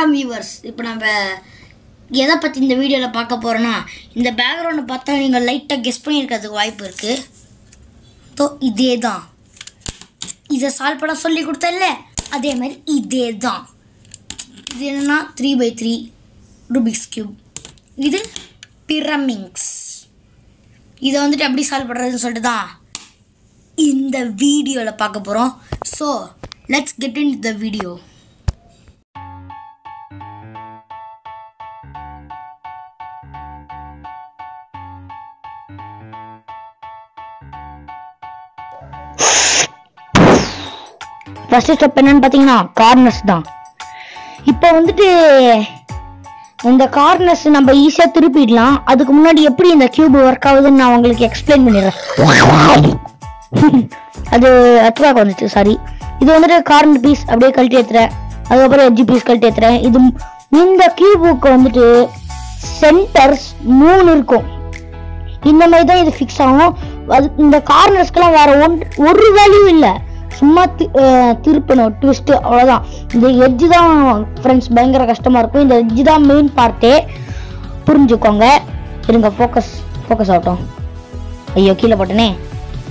வணக்கம் வியூவர்ஸ். இப்போ நம்ம எதை பற்றி இந்த வீடியோவில் பார்க்க போகிறோன்னா, இந்த பேக்ரவுண்டை பார்த்தா நீங்கள் லைட்டாக கெஸ் பண்ணியிருக்கிறதுக்கு வாய்ப்பு இருக்குது. ஸோ இதே தான், இதை சால்வ் பண்ண சொல்லி கொடுத்தல அதே மாதிரி இதே தான். இது என்னென்னா 3x3 ரூபிக்ஸ் கியூப். இது பிரமிங்ஸ். இதை வந்துட்டு எப்படி சால்வ் பண்ணுறதுன்னு சொல்லிட்டு தான் இந்த வீடியோவில் பார்க்க போகிறோம். So let's get in the video. First step என்னன்னு பார்த்தீங்கன்னா கார்னர்ஸ் தான். இப்போ வந்துட்டு இந்த கார்னர்ஸ் நம்ம ஈஸியாக திருப்பிடலாம். அதுக்கு முன்னாடி எப்படி இந்த கியூப் ஒர்க் ஆகுதுன்னு நான் உங்களுக்கு எக்ஸ்பிளைன் பண்ணிடுறேன். அது அத்துவாக்கு வந்துச்சு, சாரி. இது வந்துட்டு கார்னர் பீஸ் அப்படியே கழட்டி ஏற்றுறேன், அதுக்கப்புறம் எட்ஜ் பீஸ் கழட்டி ஏற்றுறேன். இது இந்த கியூபுக்கு வந்துட்டு சென்டர்ஸ் 3 இருக்கும். இந்த மாதிரி தான் இது ஃபிக்ஸ் ஆகும். அது இந்த கார்னர்ஸ்க்கெல்லாம் வேற ஒரு வேல்யூ இல்லை, சும்மா திருப்பணும், ட்விஸ்ட், அவ்வளோதான். இந்த எட்ஜு தான் ஃப்ரெண்ட்ஸ் பயங்கர கஷ்டமாக இருக்கும். இந்த எட்ஜு தான் மெயின் பார்ட்டே, புரிஞ்சுக்கோங்க. இருங்க, ஃபோக்கஸ் ஆகட்டும். ஐயோ கீழே போட்டனே.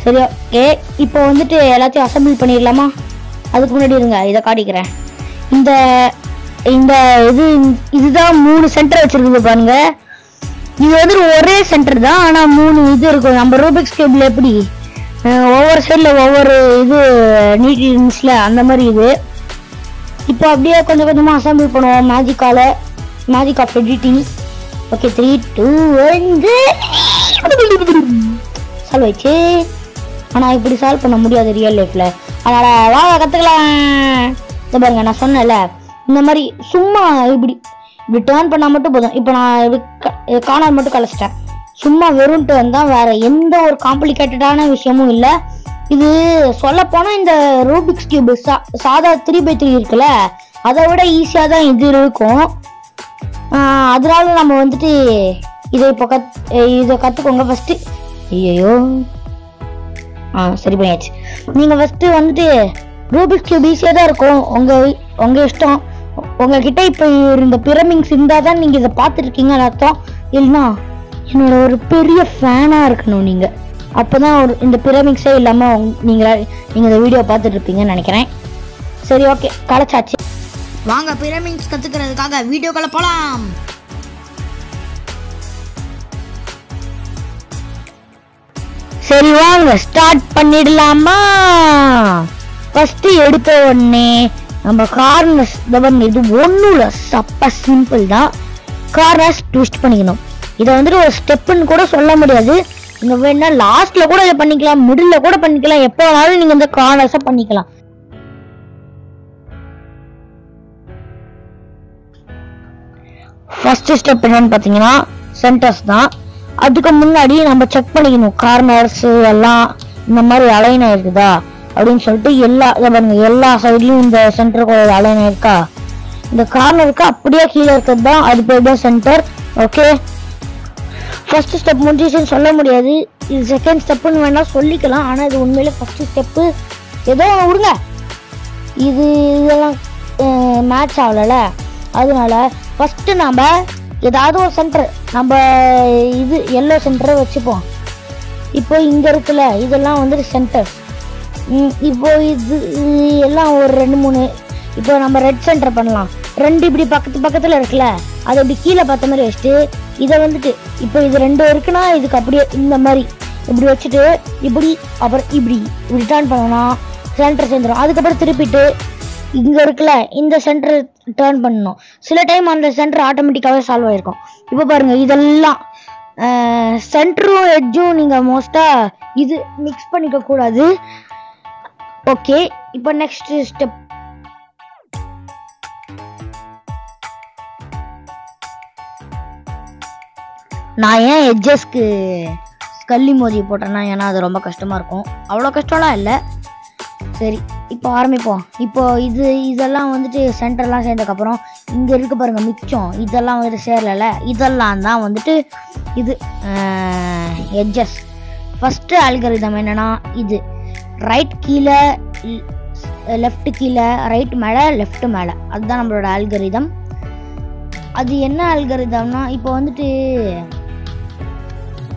சரி, ஓகே. இப்போ வந்துட்டு எல்லாத்தையும் அசம்பிள் பண்ணிடலாமா? அதுக்கு முன்னாடி இருங்க, இதை காட்டிக்கிறேன். இந்த இந்த இதுதான் 3 சென்டர் வச்சிருக்குது பாருங்க. இது வந்து ஒரே சென்டர் தான், ஆனால் 3 இது இருக்கும். நம்ம ரூபிக்ஸ் கியூப்ல எப்படி ஒவ்வொரு சைடில் ஒவ்வொரு இது நீட்ல அந்த மாதிரி இது. இப்போ அப்படியே கொஞ்சம் கொஞ்சமாக அசம்பிள் பண்ணுவோம் magic of editing. Okay, 3 2 1 solve ஆயிடுச்சு. ஆனால் இப்படி சால்வ் பண்ண முடியாது ரியல் லைஃப்பில், அதனால் வாங்க கற்றுக்கலாம். இந்த பாருங்க, நான் சொன்னேன்ல, இந்த மாதிரி சும்மா இப்படி டேர்ன் பண்ணால் மட்டும் போதும். இப்போ நான் கார்னர் மட்டும் கலைச்சிட்டேன். சும்மா வெறும் டேர்ன் தான், வேற எந்த ஒரு காம்ப்ளிகேட்டடான விஷயமும் இல்லை. இது சொல்லப்போனால் இந்த ரூபிக்ஸ் கியூப் சாதா 3x3 இருக்குல்ல, அதை விட ஈஸியாக தான் இது இருக்கும். அதனால நம்ம வந்துட்டு இதை இப்போ இதை கற்றுக்கோங்க ஃபஸ்ட்டு. ஐயோ சரி பண்ணியாச்சு. நீங்கள் ஃபஸ்ட்டு வந்துட்டு ரூபிக்ஸ் கியூப் ஈஸியாக தான் இருக்கும். உங்கள் இஷ்டம். உங்ககிட்ட இப்போ இந்த பிரமிங்ஸ் இருந்தால் தான் நீங்கள் இதை பார்த்துருக்கீங்கன்னு அர்த்தம். இல்லைன்னா என்னோட ஒரு பெரிய ஃபேனாக இருக்கணும் நீங்கள், அப்போ தான் இந்த பிரமிங்ஸே இல்லாமல் நீங்கள் இந்த வீடியோ பார்த்துட்டு இருப்பீங்கன்னு நினைக்கிறேன். சரி, ஓகே, கலைச்சாச்சு. வாங்க பிரமிங்ஸ் கற்றுக்கிறதுக்காக வீடியோக்குள்ள போகலாம். சரி வாங்க ஸ்டார்ட் பண்ணிடலாமா? ஃபர்ஸ்ட் எடுத்த உடனே நம்ம கார்னர்ஸ் இது ஒன்றும் இல்லை, சப்ப சிம்பிள் தான். கார்னர்ஸ் ட்விஸ்ட் பண்ணிக்கணும். இதை வந்துட்டு ஒரு ஸ்டெப்புன்னு கூட சொல்ல முடியாது. நீங்கள் வேணா லாஸ்ட்ல கூட இதை பண்ணிக்கலாம், மிடில் கூட பண்ணிக்கலாம், எப்போ வேணாலும் நீங்கள் இந்த கார்னர்ஸை பண்ணிக்கலாம். ஃபர்ஸ்ட் ஸ்டெப் என்னன்னு பார்த்தீங்கன்னா சென்டர்ஸ் தான். அதுக்கு முன்னாடி நம்ம செக் பண்ணிக்கணும் கார்னர்ஸ் எல்லாம் இந்த மாதிரி அலைன் ஆயிருக்குதா அப்படின்னு சொல்லிட்டு. எல்லா சைட்லையும் இந்த சென்டருக்கு அலைன் ஆயிருக்கா. இந்த கார்னருக்கு அப்படியே கீழே இருக்கிறது தான் அது பேர் தான் சென்டர். ஓகே, ஃபர்ஸ்ட் ஸ்டெப் முடிஞ்சிச்சுன்னு சொல்ல முடியாது, இது செகண்ட் ஸ்டெப்புன்னு வேணா சொல்லிக்கலாம். ஆனால் இது உண்மையிலே ஃபர்ஸ்ட் ஸ்டெப்பு. ஏதோ விடுங்க, இதெல்லாம் மேட்ச் ஆகலை. அதனால ஃபர்ஸ்ட் நம்ம ஏதாவது ஒரு சென்டர், நம்ம இது எல்லோ சென்டரை வச்சுப்போம். இப்போ இங்கே இருக்குல்ல, இதெல்லாம் வந்துட்டு சென்டர். இப்போ இது எல்லாம் ஒரு 2 3. இப்போ நம்ம ரெட் சென்டர் பண்ணலாம். 2 இப்படி பக்கத்தில் இருக்குல்ல, அதை இப்படி கீழே பார்த்த மாதிரி வச்சுட்டு இதை வந்துட்டு இப்போ இது 2 இருக்குன்னா இதுக்கு அப்படியே இந்த மாதிரி இப்படி வச்சுட்டு இப்படி அப்புறம் இப்படி டேர்ன் பண்ணோம்னா சென்டர் சேர்ந்துடும். அதுக்கப்புறம் திருப்பிட்டு இங்கே இருக்குல்ல இந்த சென்டர் டேர்ன் பண்ணணும். சில டைம் அந்த சென்டர் ஆட்டோமேட்டிக்காகவே சால்வ் ஆகிருக்கும். இப்போ பாருங்கள், இதெல்லாம் சென்டரும் எட்ஜும் நீங்கள் மோஸ்ட்டாக இது மிக்ஸ் பண்ணிக்க கூடாது. ஓகே, இப்போ நெக்ஸ்ட் ஸ்டெப். நான் ஏன் எட்ஜஸ்க்கு ஸ்கல்லி மோதி போட்டேன்னா, ஏன்னா அது ரொம்ப கஷ்டமாக இருக்கும். அவ்வளோ கஷ்டம்லாம் இல்லை. சரி, இப்போ ஆரம்பிப்போம். இப்போ இதெல்லாம் வந்துட்டு சென்டர்லாம் சேர்ந்ததுக்கப்புறம் இங்கே இருக்க பாருங்கள் மிச்சம், இதெல்லாம் வந்துட்டு சேரல, இதெல்லாம் தான் வந்துட்டு இது எட்ஜஸ். ஃபஸ்ட்டு அல்காரிதம் என்னன்னா, இது ரைட் கீழே லெஃப்ட் கீழே, ரைட் மேலே லெஃப்ட் மேலே, அதுதான் நம்மளோட அல்காரிதம். அது என்ன அல்காரிதம்னா இப்போ வந்துட்டு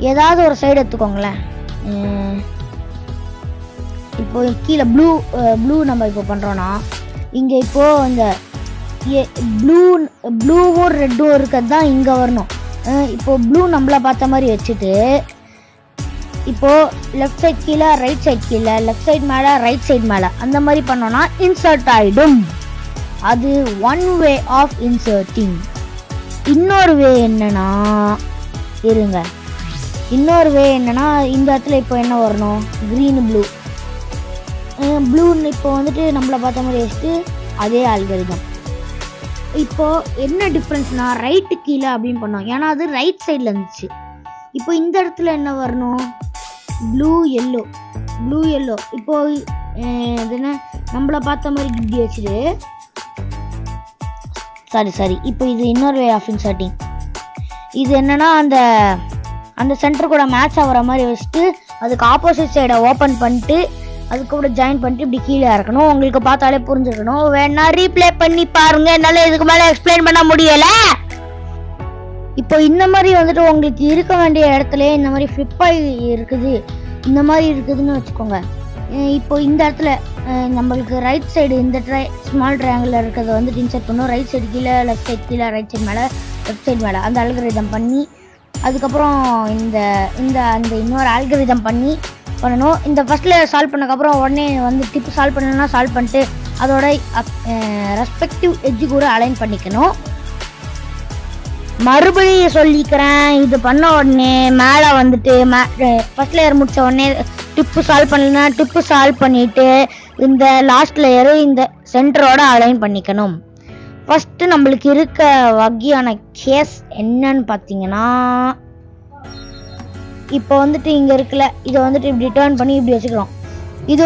ஏதாவது ஒரு சைடு எடுத்துக்கோங்களேன். இப்போ கீழே ப்ளூ நம்ம இப்போ பண்ணுறோன்னா இங்கே இப்போ இந்த ப்ளூவும் ரெட்டும் இருக்கிறது தான் இங்கே வரணும். இப்போ ப்ளூ நம்மளை பார்த்த மாதிரி வச்சுட்டு இப்போ லெஃப்ட் சைட் கீழே ரைட் சைட் கீழே லெஃப்ட் சைட் மேலே ரைட் சைட் மேலே அந்த மாதிரி பண்ணோன்னா இன்சர்ட் ஆகிடும். அது ஒன் வே ஆஃப் இன்சர்ட்டிங். இன்னொரு வே என்னன்னா இந்த இடத்துல இப்போ என்ன வரணும், க்ரீனு ப்ளூன்னு இப்போ வந்துட்டு நம்மளை பார்த்த மாதிரி வச்சுட்டு அதே அல்காரிதம். இப்போ என்ன டிஃப்ரென்ஸ்னா ரைட்டு கீழே அப்படின்னு பண்ணோம், ஏன்னா அது ரைட் சைடில் இருந்துச்சு. இப்போ இந்த இடத்துல என்ன வரணும், ப்ளூ எல்லோ. இப்போ என்ன நம்மளை பார்த்த மாதிரி இப்படி வச்சுட்டு சாரி இப்போ இது இன்னொரு வே ஆஃப் இன்சர்ட்டிங். இது என்னன்னா அந்த சென்டர் கூட மேட்ச் ஆகிற மாதிரி வச்சுட்டு அதுக்கு ஆப்போசிட் சைடை ஓப்பன் பண்ணிட்டு அதுக்கு கூட ஜாயின் பண்ணிட்டு இப்படி கீழே இறக்கணும். உங்களுக்கு பார்த்தாலே புரிஞ்சுக்கணும். வேணா ரீப்ளே பண்ணி பாருங்க, என்னால இதுக்கு மேலே எக்ஸ்பிளைன் பண்ண முடியல. இப்போ இந்த மாதிரி வந்துட்டு உங்களுக்கு இருக்க வேண்டிய இடத்துல இந்த மாதிரி ஃப்ளிப் ஆகி இருக்குது, இந்த மாதிரி இருக்குதுன்னு வச்சுக்கோங்க. இப்போ இந்த இடத்துல நம்மளுக்கு ரைட் சைடு இந்த ஸ்மால் ட்ரையாங்கிள் இருக்கிறத வந்துட்டு இன்சர்ட் பண்ணும். ரைட் சைடு கீழே லெஃப்ட் சைடு கீழே ரைட் சைடு மேலே லெஃப்ட் சைடு மேலே அந்த அல்காரிதம் பண்ணி அதுக்கப்புறம் அந்த இன்னொரு அல்காரிதம் பண்ணணும். இந்த ஃபர்ஸ்ட் லேயர் சால்வ் பண்ணக்கப்புறம் உடனே வந்து டிப் சால்வ் பண்ணணும்னா சால்வ் பண்ணிட்டு அதோட ரெஸ்பெக்டிவ் எட்ஜு கூட அலைன் பண்ணிக்கணும். மறுபடியும் சொல்லிக்கிறேன், இது பண்ண உடனே மேலே வந்துட்டு ஃபர்ஸ்ட் லேயர் முடிச்ச உடனே டிப்பு சால்வ் பண்ணலன்னா டிப்பு சால்வ் பண்ணிட்டு இந்த லாஸ்ட் லேயரு இந்த சென்டரோட அலைன் பண்ணிக்கணும். ஃபர்ஸ்ட் நம்மளுக்கு இருக்க வகையான கேஸ் என்னன்னு பார்த்தீங்கன்னா, இப்போ வந்துட்டு இங்கே இருக்குல்ல, இதை வந்துட்டு இப்படி டர்ன் பண்ணி இப்படி வச்சுக்கிறோம். இது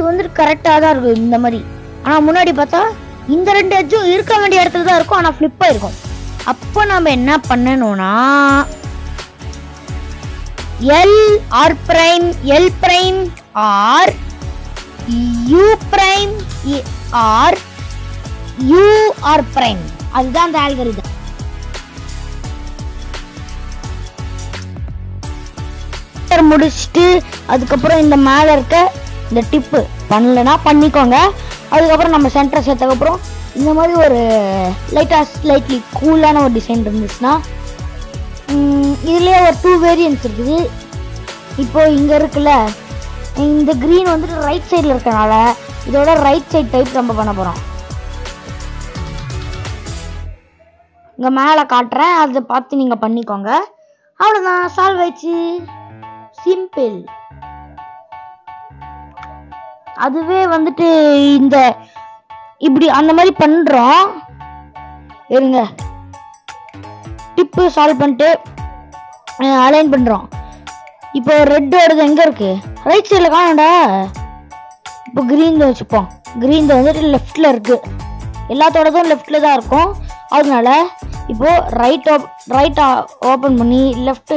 வந்துட்டு கரெக்டாக தான் இருக்கும் இந்த மாதிரி. ஆனால் முன்னாடி பார்த்தா இந்த ரெண்டு எட்ஜும் இருக்க வேண்டிய இடத்துல தான் இருக்கும், ஆனால் ஃப்ளிப்பாக இருக்கும். அப்போ நம்ம என்ன பண்ணணும்னா L prime are you prime are you are prime, அதுதான் அந்த அல்காரிதம். முடிச்சுட்டு அதுக்கப்புறம் இந்த மேலே இருக்க இந்த டிப்பு பண்ணலன்னா பண்ணிக்கோங்க. அதுக்கப்புறம் நம்ம சென்டர் சேர்த்ததுக்கப்புறம் இந்த மாதிரி ஒரு ஸ்லைட்லி கூலான ஒரு டிசைன் இருந்துச்சுன்னா இதுலேயே ஒரு 2 வேரியன்ஸ் இருக்குது. இப்போ இங்கே இருக்குல்ல, இந்த க்ரீன் வந்துட்டு ரைட் சைடில் இருக்கனால இதோட ரைட் சைட் டைப் நம்ம பண்ண போகிறோம். இங்கே மேலே காட்டுறேன், அதை பார்த்து நீங்கள் பண்ணிக்கோங்க. அவ்வளோதான், சால்வ் ஆயிடுச்சு. சிம்பிள். அதுவே வந்துட்டு இந்த இப்படி அந்த மாதிரி பண்றோம். இருங்க, டிப்பு சால்வ் பண்ணிட்டு அலைன் பண்றோம். இப்போ ரெட்டோடது எங்க இருக்கு, ரைட் சைட்ல காணடா. இப்போ கிரீன்ல வச்சுப்போம். கிரீன்ல வந்துட்டு லெஃப்ட்ல இருக்கு, எல்லாத்தோடதும் லெஃப்ட்ல தான் இருக்கும். அதனால இப்போ ரைட் ஓப்பன் பண்ணி லெஃப்ட்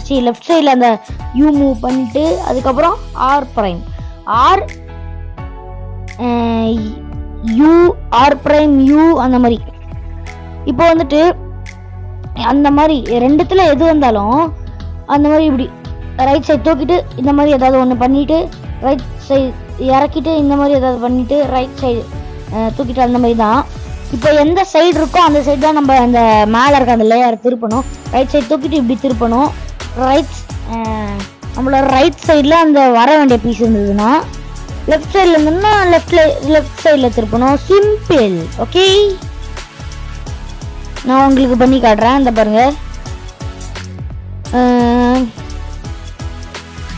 சைடில் அந்த யூ மூவ் பண்ணிட்டு அதுக்கப்புறம் ஆர் பிரைம் யூ அந்த மாதிரி. இப்போ வந்துட்டு அந்த மாதிரி ரெண்டுத்துல எது வந்தாலும் அந்த மாதிரி இப்படி ரைட் சைடு தூக்கிட்டு இந்த மாதிரி ஏதாவது ஒன்று பண்ணிட்டு ரைட் சைடு இறக்கிட்டு இந்த மாதிரி ஏதாவது பண்ணிட்டு ரைட் சைடு தூக்கிட்டு அந்த மாதிரி தான். இப்போ எந்த சைடு இருக்கோ அந்த சைடு தான் நம்ம அந்த மேலே இருக்க அந்த லேயர் திருப்பணும். ரைட் சைடு தூக்கிட்டு இப்படி திருப்பணும். நம்மளோட ரைட் சைடில் அந்த வர வேண்டிய பீஸ் இருந்ததுன்னா லெஃப்ட் சைடில் இருந்ததுன்னா லெஃப்ட் சைடில் திருப்பணும். சிம்பிள். ஓகே, நான் உங்களுக்கு பண்ணி காட்டுறேன். இந்த பாருங்க,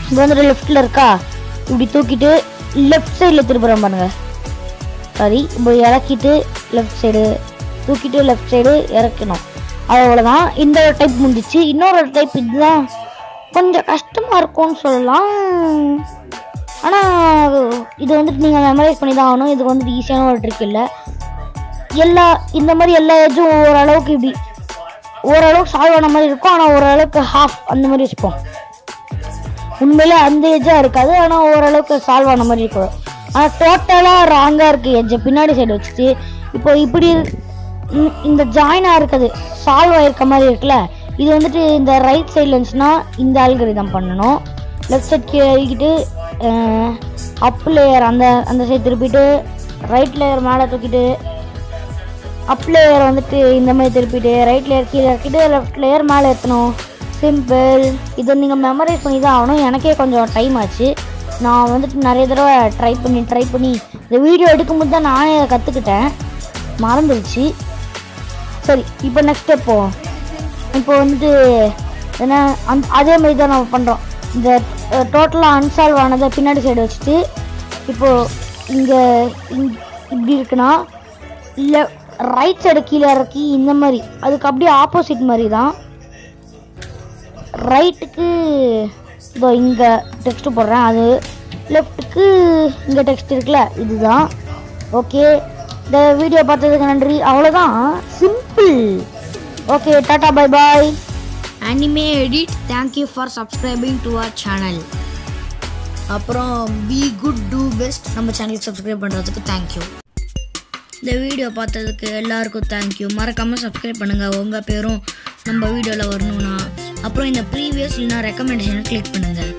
இப்போ வந்துட்டு லெஃப்டில் இருக்கா, இப்படி தூக்கிட்டு லெஃப்ட் சைடில் திருப்புறோம் பாருங்க. சாரி, இப்போ இறக்கிட்டு லெஃப்ட் சைடு தூக்கிட்டு லெஃப்ட் சைடு இறக்கணும். அவ்வளோதான். இந்த ஒரு டைப் முடிஞ்சிச்சு. இன்னொரு டைப் இதுதான் கொஞ்சம் கஷ்டமாக இருக்கும்னு சொல்லலாம். ஆனால் இது வந்துட்டு நீங்கள் மெமரைஸ் பண்ணி தான் ஆகணும். இது வந்துட்டு ஈஸியான ஒரு ட்ரிக் இல்லை. இந்த மாதிரி எல்லா ஏஜும் ஓரளவுக்கு இப்படி ஓரளவுக்கு சால்வ் ஆன மாதிரி இருக்கும். ஆனால் ஓரளவுக்கு ஹாஃப் அந்த மாதிரி வச்சுப்போம். உண்மையிலே அந்த ஏஜாக இருக்காது, ஆனால் ஓரளவுக்கு சால்வ் ஆன மாதிரி இருக்கும். ஆனால் டோட்டலாக ராங்காக இருக்குது எஜ்ஜை பின்னாடி சைடு வச்சுட்டு. இப்போ இந்த ஜாயினா இருக்குது சால்வ் ஆயிருக்க மாதிரி இருக்குல்ல, இது வந்துட்டு இந்த ரைட் சைடில் இருந்துச்சுன்னா இந்த ஆல்கரிதம் பண்ணணும். லெஃப்ட் சைட் கீழே அப் லேயர் அந்த சைடு திருப்பிட்டு ரைட் லேயர் மேலே தூக்கிட்டு அப் லேயர் வந்துட்டு இந்த மாதிரி திருப்பிட்டு ரைட் லேயர் கீழே இறக்கிட்டு லெஃப்ட் லேயர் மேலே ஏற்றணும். சிம்பிள். இதை நீங்கள் மெமரைஸ் பண்ணி தான் ஆகணும். எனக்கே கொஞ்சம் டைம் ஆச்சு. நான் வந்துட்டு நிறைய தடவை ட்ரை பண்ணி இந்த வீடியோ எடுக்கும்போது தான் நானே அதை கற்றுக்கிட்டேன், மறந்துடுச்சு. சரி, இப்போ நெக்ஸ்ட் ஸ்டெப் போவோம். இப்போ வந்துட்டு என்ன அதே மாதிரி தான் நம்ம பண்ணுறோம். இந்த டோட்டலாக அன்சால்வ் ஆனதை பின்னாடி சைடு வச்சுட்டு இப்போது இங்கே இப்படி இருக்குன்னா இல்லை ரைட் சைடு கீழே இறக்கி இந்த மாதிரி அதுக்கு அப்படியே ஆப்போசிட் மாதிரி தான். ரைட்டுக்கு இதோ இங்கே டெக்ஸ்ட்டு போடுறேன், அது லெஃப்ட்டுக்கு இங்கே டெக்ஸ்ட் இருக்குல்ல, இதுதான். ஓகே, இந்த வீடியோ பார்த்ததுக்கு நன்றி. அவ்வளோதான், simple. Okay, Tata, bye bye. Anime Edit, thank you for subscribing to our channel. அப்புறம் be good do best நம்ம சேனலுக்கு சப்ஸ்கிரைப் பண்ணுறதுக்கு தேங்க்யூ. இந்த வீடியோ பார்த்ததுக்கு எல்லாருக்கும் தேங்க்யூ. மறக்காமல் சப்ஸ்கிரைப் பண்ணுங்கள், உங்கள் பேரும் நம்ம வீடியோவில் வரணும்னா. அப்புறம் இந்த ப்ரீவியஸ் இல்லைனா ரெக்கமெண்டேஷனை கிளிக் பண்ணுங்கள்.